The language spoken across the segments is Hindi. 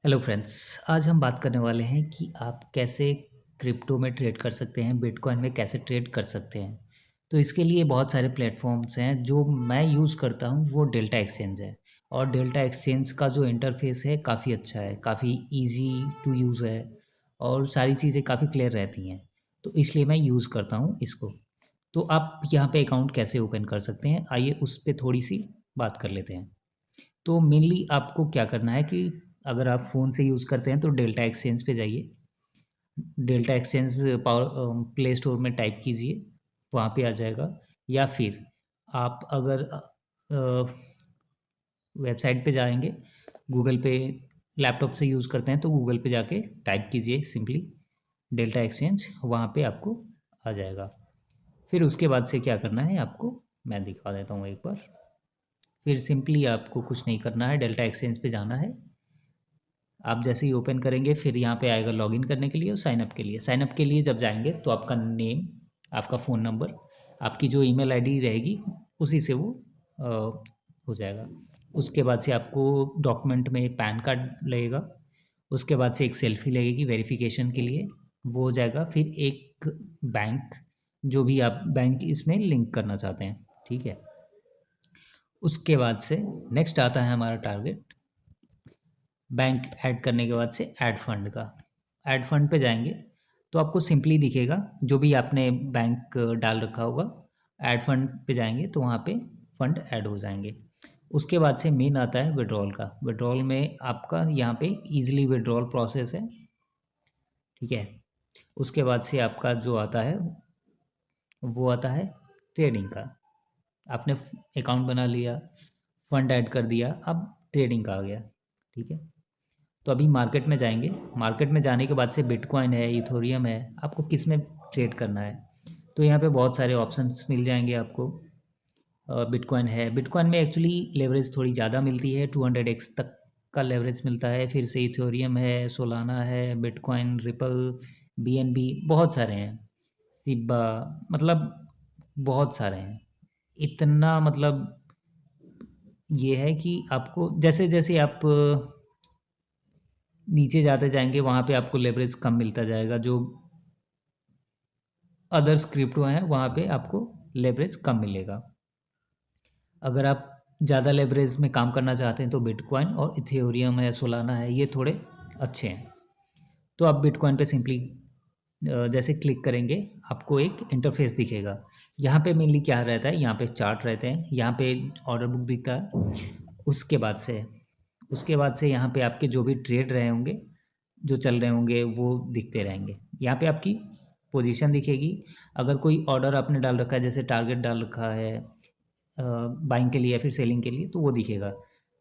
Hello friends. आज हम बात करने वाले हैं कि आप कैसे क्रिप्टो में ट्रेड कर सकते हैं, बिटकॉइन में कैसे ट्रेड कर सकते हैं। तो इसके लिए बहुत सारे प्लेटफॉर्म्स हैं। जो मैं यूज़ करता हूँ वो डेल्टा एक्सचेंज है। और डेल्टा एक्सचेंज का जो इंटरफेस है काफ़ी अच्छा है, काफ़ी इजी टू यूज़ है और सारी चीज़ें काफ़ी क्लियर रहती हैं। तो इसलिए मैं यूज़ करता हूँ इसको। तो आप यहाँ पे अकाउंट कैसे ओपन कर सकते हैं, आइए उस पर थोड़ी सी बात कर लेते हैं। तो मेनली आपको क्या करना है कि अगर आप फ़ोन से यूज़ करते हैं तो डेल्टा एक्सचेंज पे जाइए। Delta exchange power play store में टाइप कीजिए, वहाँ पे आ जाएगा। या फिर आप अगर वेबसाइट पे जाएंगे, गूगल पे लैपटॉप से यूज़ करते हैं तो गूगल पे जाके टाइप कीजिए सिंपली डेल्टा एक्सचेंज, वहाँ पे आपको आ जाएगा। फिर उसके बाद से क्या करना है आपको, मैं दिखा देता हूँ एक बार। फिर सिंपली आपको कुछ नहीं करना है, डेल्टा एक्सचेंज पे जाना है। आप जैसे ही ओपन करेंगे फिर यहाँ पे आएगा लॉगिन करने के लिए और साइनअप के लिए। साइनअप के लिए जब जाएंगे तो आपका नेम, आपका फ़ोन नंबर, आपकी जो ईमेल आईडी रहेगी उसी से वो हो जाएगा। उसके बाद से आपको डॉक्यूमेंट में पैन कार्ड लगेगा। उसके बाद से एक सेल्फी लगेगी वेरिफिकेशन के लिए, वो हो जाएगा। फिर एक बैंक, जो भी आप बैंक इसमें लिंक करना चाहते हैं, ठीक है। उसके बाद से नेक्स्ट आता है हमारा टारगेट। बैंक ऐड करने के बाद से ऐड फंड का। ऐड फंड पे जाएंगे तो आपको सिंपली दिखेगा जो भी आपने बैंक डाल रखा होगा। ऐड फंड पे जाएंगे तो वहाँ पे फंड ऐड हो जाएंगे। उसके बाद से मेन आता है विड्रॉल का। विड्रॉल में आपका यहाँ पे इजीली विड्रॉल प्रोसेस है, ठीक है। उसके बाद से आपका जो आता है वो आता है ट्रेडिंग का। आपने अकाउंट बना लिया, फंड ऐड कर दिया, अब ट्रेडिंग का आ गया, ठीक है। तो अभी मार्केट में जाएंगे। मार्केट में जाने के बाद से बिटकॉइन है, इथोरियम है, आपको किस में ट्रेड करना है। तो यहाँ पे बहुत सारे ऑप्शंस मिल जाएंगे आपको। बिटकॉइन है, बिटकॉइन में एक्चुअली लेवरेज थोड़ी ज़्यादा मिलती है, 200x तक का लेवरेज मिलता है। फिर से इथोरियम है, सोलाना है, बिटकॉइन, रिपल, बीएनबी, बहुत सारे हैं, सिब्बा, मतलब बहुत सारे हैं। इतना मतलब ये है कि आपको जैसे जैसे आप नीचे जाते जाएंगे वहाँ पे आपको लेवरेज कम मिलता जाएगा। जो अदर्स क्रिप्टो हैं वहाँ पे आपको लेवरेज कम मिलेगा। अगर आप ज़्यादा लेवरेज में काम करना चाहते हैं तो बिटकॉइन और इथेरियम है, सोलाना है, ये थोड़े अच्छे हैं। तो आप बिटकॉइन पे सिंपली जैसे क्लिक करेंगे आपको एक इंटरफेस दिखेगा। यहाँ पे मेनली क्या रहता है, यहाँ पे चार्ट रहते हैं, यहाँ पे ऑर्डर बुक दिखता है। उसके बाद से यहाँ पे आपके जो भी ट्रेड रहे होंगे, जो चल रहे होंगे वो दिखते रहेंगे। यहाँ पे आपकी पोजीशन दिखेगी। अगर कोई ऑर्डर आपने डाल रखा है, जैसे टारगेट डाल रखा है बाइंग के लिए या फिर सेलिंग के लिए, तो वो दिखेगा।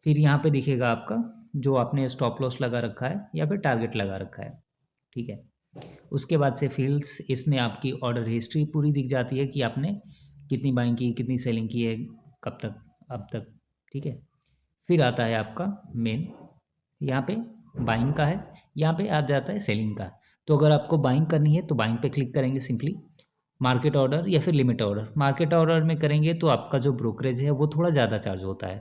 फिर यहाँ पे दिखेगा आपका जो आपने स्टॉप लॉस लगा रखा है या फिर टारगेट लगा रखा है, ठीक है। उसके बाद से फील्ड्स, इसमें आपकी ऑर्डर हिस्ट्री पूरी दिख जाती है कि आपने कितनी बाइंग की, कितनी सेलिंग की है, कब तक, अब तक, ठीक है। फिर आता है आपका मेन, यहाँ पे बाइंग का है, यहाँ पे आ जाता है सेलिंग का। तो अगर आपको बाइंग करनी है तो बाइंग पे क्लिक करेंगे सिंपली। मार्केट ऑर्डर या फिर लिमिट ऑर्डर, मार्केट ऑर्डर में करेंगे तो आपका जो ब्रोकरेज है वो थोड़ा ज़्यादा चार्ज होता है।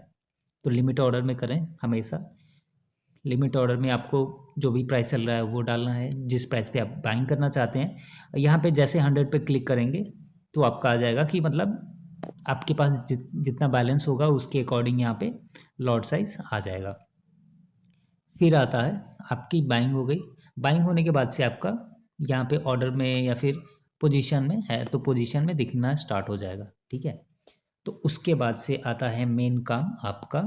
तो लिमिट ऑर्डर में करें हमेशा। लिमिट ऑर्डर में आपको जो भी प्राइस चल रहा है वो डालना है, जिस प्राइस पे आप बाइंग करना चाहते हैं। यहाँ पे जैसे 100 पे क्लिक करेंगे तो आपका आ जाएगा कि मतलब आपके पास जितना बैलेंस होगा उसके अकॉर्डिंग यहाँ पे लॉट साइज आ जाएगा। फिर आता है आपकी बाइंग हो गई। बाइंग होने के बाद से आपका यहाँ पे ऑर्डर में या फिर पोजीशन में है तो पोजीशन में दिखना स्टार्ट हो जाएगा, ठीक है। तो उसके बाद से आता है मेन काम आपका,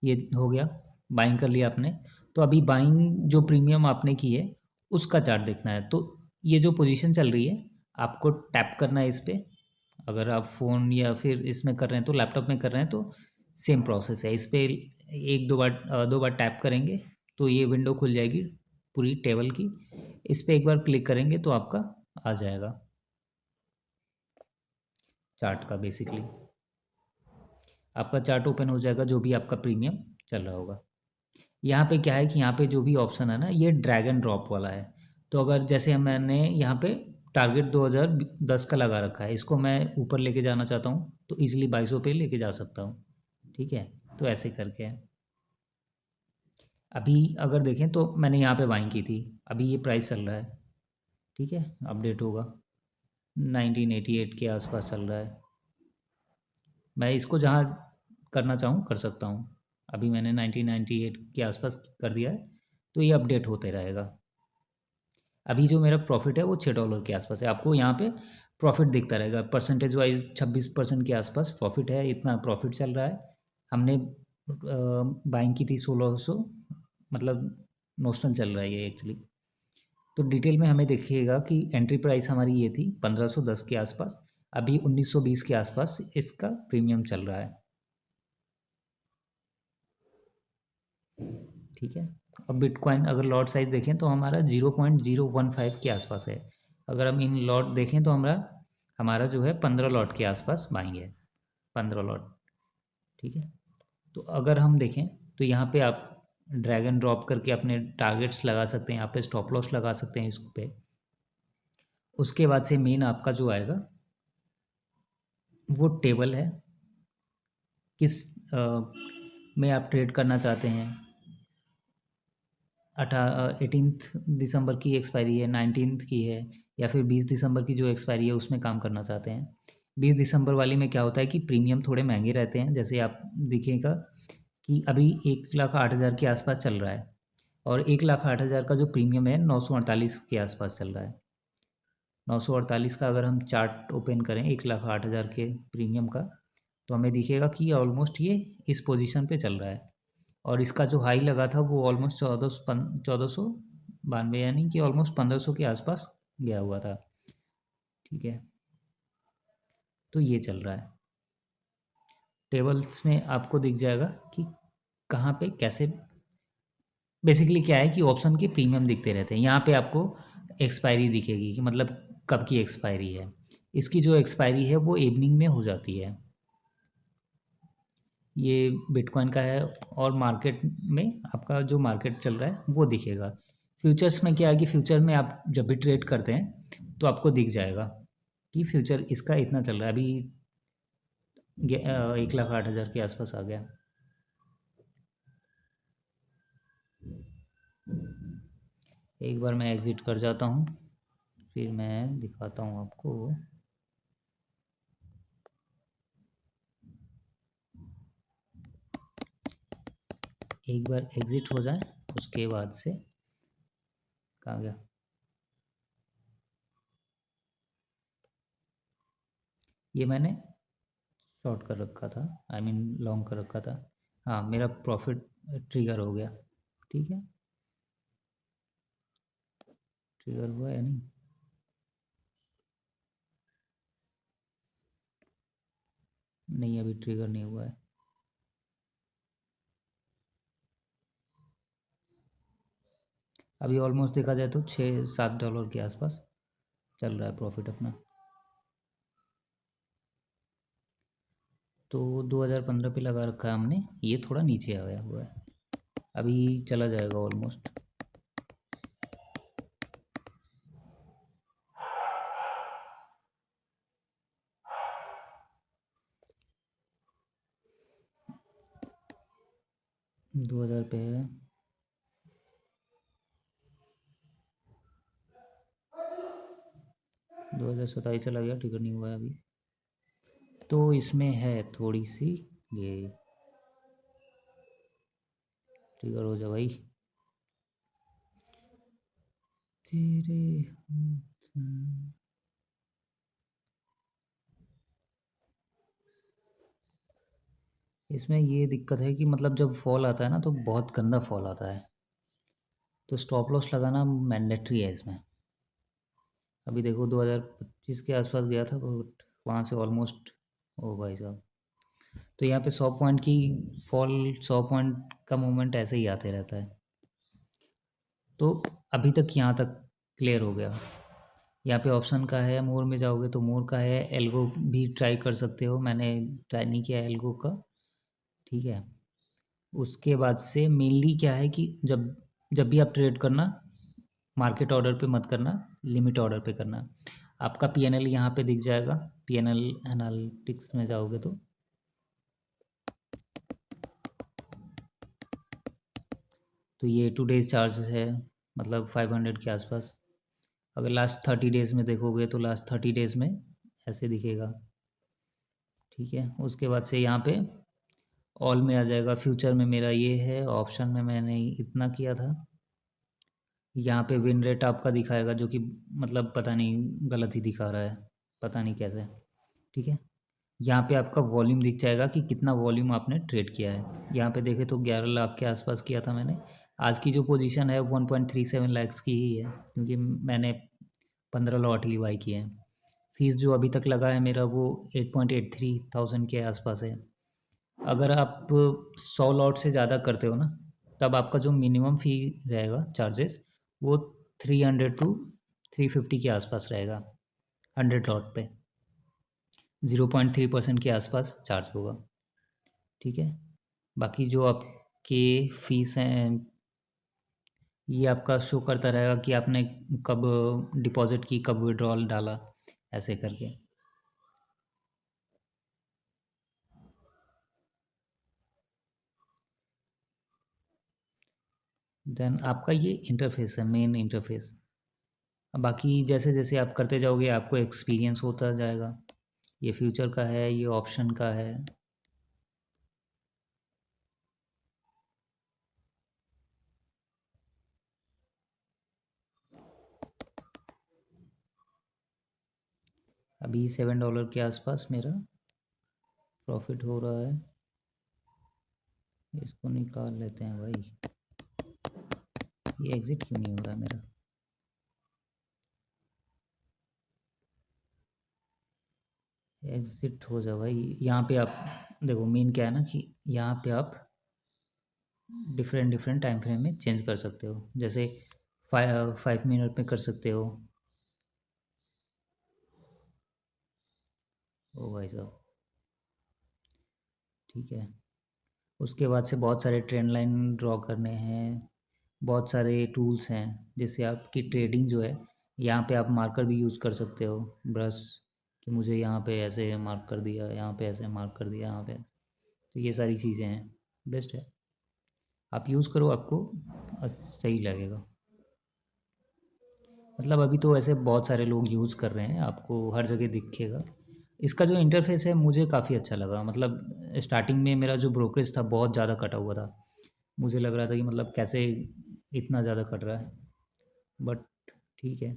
ये हो गया, बाइंग कर लिया आपने। तो अभी बाइंग जो प्रीमियम आपने की है उसका चार्ट देखना है। तो ये जो पोजीशन चल रही है आपको टैप करना है इस पर। अगर आप फ़ोन या फिर इसमें कर रहे हैं तो लैपटॉप में कर रहे हैं तो सेम प्रोसेस है। इस पर एक दो बार टैप करेंगे तो ये विंडो खुल जाएगी पूरी टेबल की। इस पर एक बार क्लिक करेंगे तो आपका आ जाएगा चार्ट का। बेसिकली आपका चार्ट ओपन हो जाएगा जो भी आपका प्रीमियम चल रहा होगा। यहाँ पे क्या है कि यहाँ पे जो भी ऑप्शन है ना ये ड्रैग एंड ड्रॉप वाला है। तो अगर जैसे मैंने यहाँ पे टारगेट 2010 का लगा रखा है, इसको मैं ऊपर लेके जाना चाहता हूँ तो इजीली 2200 पे लेके जा सकता हूँ, ठीक है। तो ऐसे करके है। अभी अगर देखें तो मैंने यहाँ पे बाइंग की थी, अभी ये प्राइस चल रहा है, ठीक है, अपडेट होगा, 1988 के आसपास चल रहा है। मैं इसको जहाँ करना चाहूँ कर सकता हूँ। अभी मैंने 1998 के आसपास कर दिया है, तो ये अपडेट होते रहेगा। अभी जो मेरा प्रॉफिट है वो $6 के आसपास है, आपको यहाँ पे प्रॉफिट दिखता रहेगा, परसेंटेज वाइज 26% के आसपास प्रॉफिट है, इतना प्रॉफिट चल रहा है। हमने बाइंग की थी 1600, मतलब नोशनल चल रहा है ये एक्चुअली। तो डिटेल में हमें देखिएगा कि एंट्री प्राइस हमारी ये थी 1510 के आसपास, अभी 1920 के आसपास इसका प्रीमियम चल रहा है, ठीक है। अब बिटकॉइन अगर लॉट साइज देखें तो हमारा 0.015 के आसपास है। अगर हम इन लॉट देखें तो हमारा हमारा जो है 15 लॉट के आसपास बाइंग है, 15 लॉट, ठीक है। तो अगर हम देखें तो यहाँ पे आप ड्रैग एंड ड्रॉप करके अपने टारगेट्स लगा सकते हैं, यहाँ पे स्टॉप लॉस लगा सकते हैं इस पे। उसके बाद से मेन आपका जो आएगा वो टेबल है, किस में आप ट्रेड करना चाहते हैं। 18 दिसंबर की एक्सपायरी है, 19 की है, या फिर 20 दिसंबर की जो एक्सपायरी है उसमें काम करना चाहते हैं। 20 दिसंबर वाली में क्या होता है कि प्रीमियम थोड़े महंगे रहते हैं, जैसे आप दिखेगा कि अभी 1,08,000 के आसपास चल रहा है, और 1,08,000 का जो प्रीमियम है 948 के आसपास चल रहा है। 948 का अगर हम चार्ट ओपन करें 1,08,000 के प्रीमियम का, तो हमें दिखेगा कि ऑलमोस्ट ये इस पोजीशन पे चल रहा है, और इसका जो हाई लगा था वो ऑलमोस्ट 1492, यानी कि ऑलमोस्ट 1500 के आसपास गया हुआ था, ठीक है। तो ये चल रहा है, टेबल्स में आपको दिख जाएगा कि कहाँ पे कैसे। बेसिकली क्या है कि ऑप्शन के प्रीमियम दिखते रहते हैं, यहाँ पे आपको एक्सपायरी दिखेगी कि मतलब कब की एक्सपायरी है। इसकी जो एक्सपायरी है वो इवनिंग में हो जाती है, ये बिटकॉइन का है। और मार्केट में आपका जो मार्केट चल रहा है वो दिखेगा। फ्यूचर्स में क्या है कि फ्यूचर में आप जब भी ट्रेड करते हैं तो आपको दिख जाएगा कि फ्यूचर इसका इतना चल रहा है, अभी 1,08,000 के आसपास आ गया। एक बार मैं एग्ज़िट कर जाता हूँ, फिर मैं दिखाता हूँ आपको। एक बार एग्ज़िट हो जाए उसके बाद से कहाँ गया, ये मैंने शॉर्ट कर रखा था, आई मीन लॉन्ग कर रखा था। हाँ, मेरा प्रॉफिट ट्रिगर हो गया, ठीक है। ट्रिगर हुआ या नहीं, नहीं अभी ट्रिगर नहीं हुआ है। अभी ऑलमोस्ट देखा जाए तो $6-7 के आसपास चल रहा है प्रॉफिट अपना। तो 2015 पे लगा रखा है हमने, ये थोड़ा नीचे आ गया हुआ है, अभी चला जाएगा ऑलमोस्ट। दो हज़ार पे है, 2027 चला गया, टिकट नहीं हुआ है अभी। तो इसमें है थोड़ी सी, ये ट्रिगर हो जा भाई, तेरे इसमें ये दिक्कत है कि मतलब जब फॉल आता है ना तो बहुत गंदा फॉल आता है, तो स्टॉप लॉस लगाना मैंडेटरी है इसमें। अभी देखो 2025 के आसपास गया था, बट वहाँ से ऑलमोस्ट, ओ भाई साहब, तो यहाँ पे 100 पॉइंट की फॉल, 100 पॉइंट का मूवमेंट ऐसे ही आते रहता है। तो अभी तक यहाँ तक क्लियर हो गया। यहाँ पे ऑप्शन का है, मोर में जाओगे तो मोर का है, एल्गो भी ट्राई कर सकते हो, मैंने ट्राई नहीं किया एल्गो का, ठीक है। उसके बाद से मेनली क्या है कि जब जब भी आप ट्रेड करना, मार्केट ऑर्डर पे मत करना, लिमिट ऑर्डर पे करना। आपका पीएनएल यहाँ पे दिख जाएगा, पीएनएल एनालिटिक्स में जाओगे तो ये 2 डेज चार्ज है, मतलब 500 के आसपास। अगर लास्ट 30 डेज़ में देखोगे तो लास्ट 30 डेज़ में ऐसे दिखेगा। ठीक है, उसके बाद से यहाँ पे ऑल में आ जाएगा। फ्यूचर में मेरा ये है, ऑप्शन में मैंने इतना किया था। यहाँ पे विन रेट आपका दिखाएगा, जो कि मतलब पता नहीं गलत ही दिखा रहा है, पता नहीं कैसे। ठीक है, यहाँ पे आपका वॉल्यूम दिख जाएगा कि कितना वॉल्यूम आपने ट्रेड किया है। यहाँ पे देखे तो 11 लाख के आसपास किया था मैंने। आज की जो पोजीशन है 1.37 लाख की ही है, क्योंकि मैंने 15 लॉट ही बाई किए हैं। फीस जो अभी तक लगा है मेरा वो 8.83 थाउजेंड के आसपास है। अगर आप 100 लॉट से ज़्यादा करते हो ना, तब आपका जो मिनिमम फ़ी रहेगा चार्जेस, वो 300 to 350 के आसपास रहेगा 100 लॉट पे। 0.3% के आसपास चार्ज होगा। ठीक है, बाकी जो आपके फ़ीस हैं ये आपका शो करता रहेगा कि आपने कब डिपॉज़िट की, कब विड्रॉल डाला, ऐसे करके। देन आपका ये इंटरफेस है, मेन इंटरफेस। बाकी जैसे जैसे आप करते जाओगे आपको एक्सपीरियंस होता जाएगा। ये फ्यूचर का है, ये ऑप्शन का है। अभी $7 के आसपास मेरा प्रॉफिट हो रहा है। इसको निकाल लेते हैं भाई। ये एग्ज़िट क्यों नहीं हो रहा है मेरा? एग्ज़िट हो जा भाई। यहाँ पे आप देखो, मेन क्या है ना कि यहाँ पे आप डिफरेंट डिफरेंट टाइम फ्रेम में चेंज कर सकते हो। जैसे 5 मिनट में कर सकते हो। ओ भाई साहब, ठीक है। उसके बाद से बहुत सारे ट्रेंड लाइन ड्रॉ करने हैं, बहुत सारे टूल्स हैं जिससे आपकी ट्रेडिंग जो है, यहाँ पे आप मार्कर भी यूज़ कर सकते हो, ब्रश, कि मुझे यहाँ पे ऐसे मार्क कर दिया, यहाँ पे ऐसे मार्क कर दिया, यहाँ पे। तो ये सारी चीज़ें हैं, बेस्ट है, आप यूज़ करो, आपको सही लगेगा। मतलब अभी तो ऐसे बहुत सारे लोग यूज़ कर रहे हैं, आपको हर जगह दिखेगा। इसका जो इंटरफेस है मुझे काफ़ी अच्छा लगा। मतलब स्टार्टिंग में मेरा जो ब्रोकरेज था बहुत ज़्यादा कटा हुआ था, मुझे लग रहा था कि मतलब कैसे इतना ज़्यादा कट रहा है, बट ठीक है।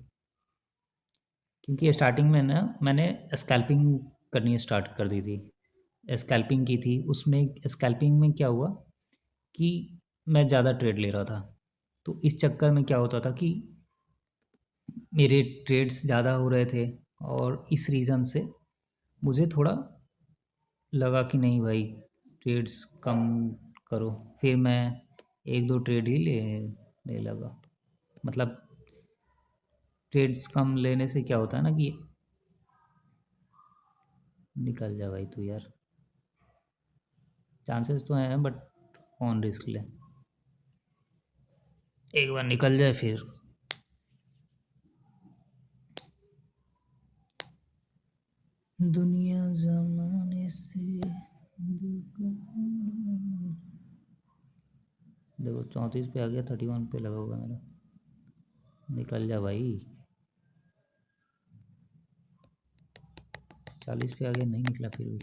क्योंकि स्टार्टिंग में ना मैंने स्कैल्पिंग करनी स्टार्ट कर दी थी, स्कैल्पिंग की थी। उसमें स्कैल्पिंग में क्या हुआ कि मैं ज़्यादा ट्रेड ले रहा था, तो इस चक्कर में क्या होता था कि मेरे ट्रेड्स ज़्यादा हो रहे थे, और इस रीज़न से मुझे थोड़ा लगा कि नहीं भाई, ट्रेड्स कम करो। फिर मैं एक दो ट्रेड ही लेने लगा। मतलब ट्रेड्स कम लेने से क्या होता है ना कि निकल जा भाई तू यार, चांसेस तो हैं बट कौन रिस्क ले, एक बार निकल जाए फिर। दुनिया जमाने से दूर कहाँ। देखो 34 पे आ गया, 31 पे लगा हुआ मेरा, निकल जा भाई। 40 पे आ गया, नहीं निकला फिर भी,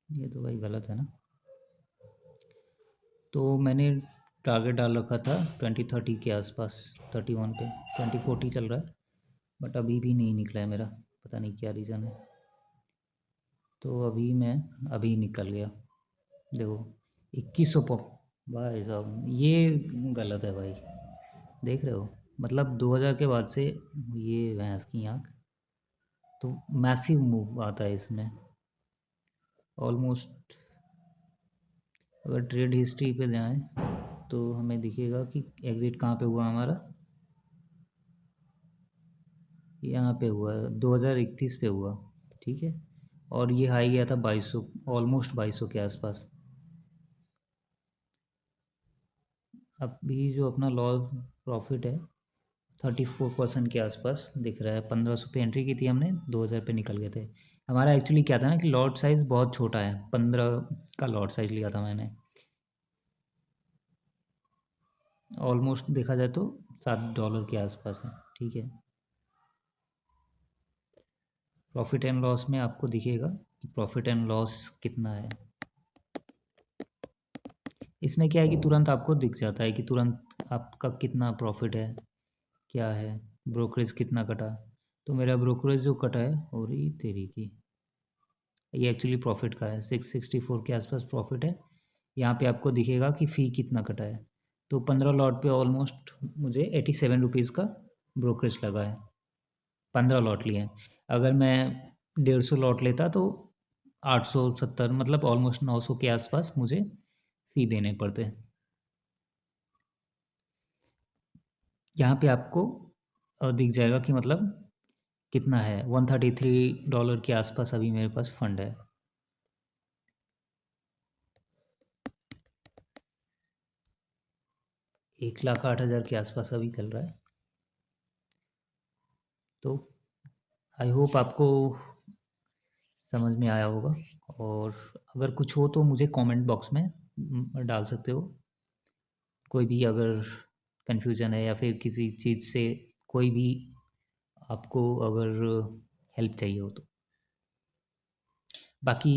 ये तो भाई गलत है ना। तो मैंने टारगेट डाल रखा था 2030 के आसपास, 31 पे। 2040 चल रहा है, बट अभी भी नहीं निकला है मेरा, पता नहीं क्या रीज़न है। तो अभी मैं अभी निकल गया, देखो 2100 पॉप। भाई साहब ये गलत है भाई, देख रहे हो? मतलब 2000 के बाद से ये भैंस की आँख, तो मैसिव मूव आता है इसमें ऑलमोस्ट। अगर ट्रेड हिस्ट्री पे जाएं तो हमें दिखेगा कि एग्ज़िट कहाँ पे हुआ हमारा, यहाँ पे हुआ 2031 पे हुआ। ठीक है, और ये हाई गया था 2200, ऑलमोस्ट 2200 के आसपास। अभी जो अपना लॉस प्रॉफिट है 34% के आसपास दिख रहा है। 1500 पे एंट्री की थी हमने, 2000 पे निकल गए थे। हमारा एक्चुअली क्या था ना कि लॉट साइज़ बहुत छोटा है, 15 का लॉट साइज़ लिया था मैंने। ऑलमोस्ट देखा जाए तो $7 के आसपास है। ठीक है, प्रॉफिट एंड लॉस में आपको दिखेगा कि प्रॉफिट एंड लॉस कितना है। इसमें क्या है कि तुरंत आपको दिख जाता है कि तुरंत आपका कितना प्रॉफिट है, क्या है, ब्रोकरेज कितना कटा। तो मेरा ब्रोकरेज जो कटा है और ये तेरी की, ये एक्चुअली प्रॉफिट का है, 664 के आसपास प्रॉफिट है। यहाँ पे आपको दिखेगा कि फ़ी कितना कटा है। तो 15 लॉट पे ऑलमोस्ट मुझे 87 रुपीज़ का ब्रोकरेज लगा है। 15 लॉट लिए हैं। अगर मैं 150 लॉट लेता तो 870, मतलब ऑलमोस्ट 900 के आसपास मुझे फ़ी देने पड़ते। यहाँ पे आपको दिख जाएगा कि मतलब कितना है, $133 के आसपास अभी मेरे पास फंड है। 1,08,000 के आसपास अभी चल रहा है। तो आई होप आपको समझ में आया होगा, और अगर कुछ हो तो मुझे कमेंट बॉक्स में डाल सकते हो। कोई भी अगर कन्फ्यूज़न है या फिर किसी चीज़ से कोई भी आपको अगर हेल्प चाहिए हो तो। बाकी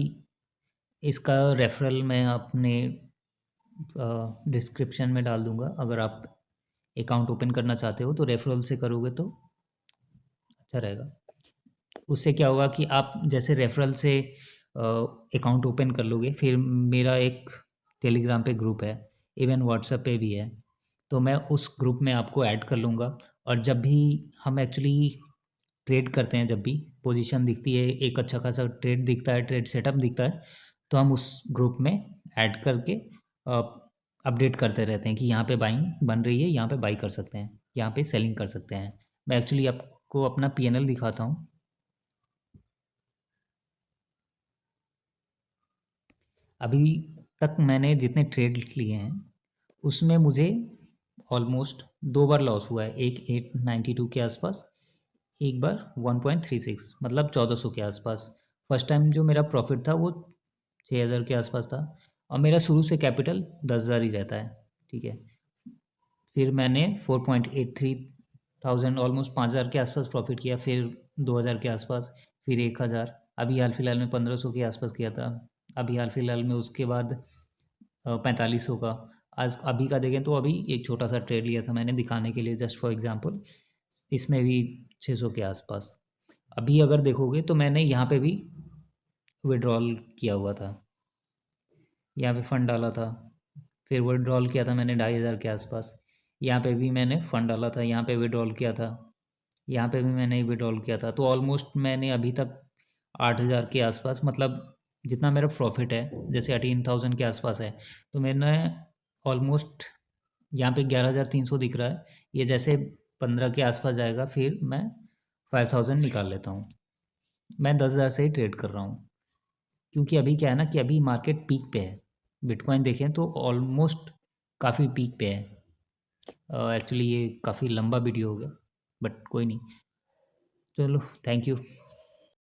इसका रेफरल मैं अपने डिस्क्रिप्शन में डाल दूंगा। अगर आप अकाउंट ओपन करना चाहते हो तो रेफरल से करोगे तो अच्छा रहेगा। उससे क्या होगा कि आप जैसे रेफरल से अकाउंट ओपन कर लोगे, फिर मेरा एक टेलीग्राम पे ग्रुप है, इवन व्हाट्सएप पे भी है, तो मैं उस ग्रुप में आपको ऐड कर लूँगा। और जब भी हम एक्चुअली ट्रेड करते हैं, जब भी पोजीशन दिखती है, एक अच्छा खासा ट्रेड दिखता है, ट्रेड सेटअप दिखता है, तो हम उस ग्रुप में ऐड करके अपडेट करते रहते हैं कि यहाँ पे बाइंग बन रही है, यहाँ पे बाई कर सकते हैं, यहाँ पे सेलिंग कर सकते हैं। मैं एक्चुअली आपको अपना पीएनएल दिखाता हूँ। अभी तक मैंने जितने ट्रेड लिए हैं उसमें मुझे ऑलमोस्ट 2 बार लॉस हुआ है। एक 892 के आसपास, एक बार 1.36, मतलब 1400 के आसपास। फर्स्ट टाइम जो मेरा प्रॉफिट था वो 6000 के आसपास था, और मेरा शुरू से कैपिटल 10,000 ही रहता है। ठीक है, फिर मैंने 4.83 थाउजेंड, ऑलमोस्ट 5,000 के आसपास प्रॉफिट किया, फिर 2,000 के आसपास, फिर 1,000, अभी हाल फिलहाल में 1,500 के आसपास किया था। अभी हाल फिलहाल में उसके बाद 4,500 का। आज अभी का देखें तो अभी एक छोटा सा ट्रेड लिया था मैंने दिखाने के लिए, जस्ट फॉर एग्जांपल, इसमें भी 600 के आसपास। अभी अगर देखोगे तो मैंने यहाँ पे भी विड्रॉल किया हुआ था, यहाँ पे फ़ंड डाला था, फिर विड्रॉल किया था मैंने 2,500 के आसपास। यहाँ पे भी मैंने फ़ंड डाला था, यहाँ पे विड्रॉल किया था, यहाँ पे भी मैंने विड्रॉल किया था। तो ऑलमोस्ट मैंने अभी तक 8,000 के आसपास, मतलब जितना मेरा प्रॉफिट है, जैसे 18,000 के आसपास है, तो मैंने ऑलमोस्ट, यहाँ पे 11,300 दिख रहा है, ये जैसे 15 के आसपास जाएगा फिर मैं 5,000 निकाल लेता हूँ। मैं 10,000 से ही ट्रेड कर रहा हूँ, क्योंकि अभी क्या है ना कि अभी मार्केट पीक पे है। बिटकॉइन देखें तो ऑलमोस्ट काफ़ी पीक पे है। एक्चुअली ये काफ़ी लंबा वीडियो हो गया, बट कोई नहीं, चलो, थैंक यू।